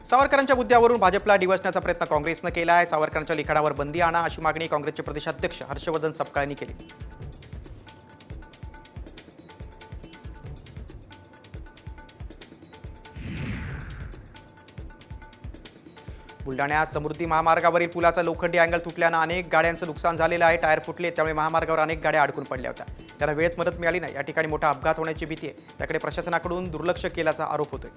सावरकरांच्या मुद्द्यावरून भाजपला डिवचण्याचा प्रयत्न काँग्रेसनं केला आहे। सावरकरांच्या लिखाणावर बंदी आणा अशी मागणी काँग्रेसचे प्रदेशाध्यक्ष हर्षवर्धन सपकाळेंनी केली। बुलढाण्यात समृद्धी महामार्गावरील पुलाचा लोखंडी अँगल तुटल्यानं अनेक गाड्यांचं नुकसान झालेलं आहे। टायर फुटले, त्यामुळे महामार्गावर अनेक गाड्या अडकून पडल्या होत्या। त्यांना वेळेत मदत मिळाली नाही। या ठिकाणी मोठा अपघात होण्याची भीती आहे। त्याकडे प्रशासनाकडून दुर्लक्ष केल्याचा आरोप होतोय।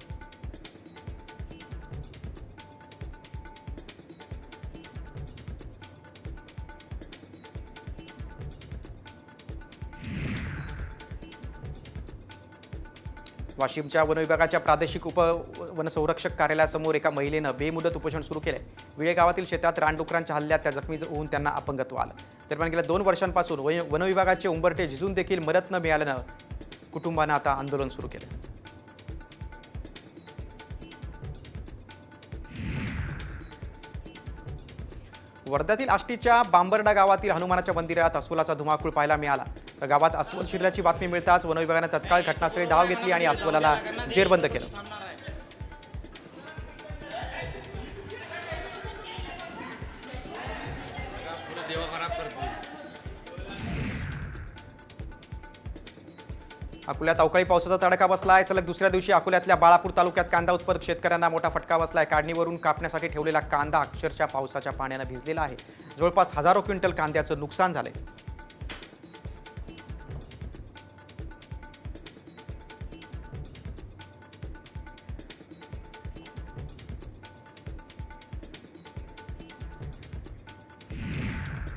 वाशिमच्या वन विभागाच्या प्रादेशिक वनसंरक्षक कार्यालयासमोर एका महिलेनं बेमुदत उपोषण सुरू केलंय। विळे गावातील शेतात रानडुकरांच्या हल्ल्यात त्या जखमी होऊन त्यांना अपंगत्व आलं। दरम्यान गेल्या 2 वर्षांपासून वन विभागाचे उंबरठे झिजून देखील मदत न मिळाल्यानं कुटुंबानं आता आंदोलन सुरू केलं। वर्ध्यातील आष्टीच्या बांबर्डा गावातील हनुमानाच्या मंदिरात अस्वलाचा धुमाकूळ पाहायला मिळाला। तर गावात अस्वल शिरल्याची बातमी मिळताच वन विभागाने तत्काळ घटनास्थळी धाव घेतली आणि अस्वलाला जेरबंद केलं। अकोल्यात अवकाळी पावसाचा तडाखा बसला आहे। सलग दुसऱ्या दिवशी अकोल्यातल्या बाळापूर तालुक्यात कांदा उत्पादक शेतकऱ्यांना मोठा फटका बसलाय। काढणीवरून कापण्यासाठी ठेवलेला कांदा अक्षरशः पावसाच्या पाण्याने भिजलेला आहे। जवळपास हजारो क्विंटल कांद्याचं नुकसान झालंय।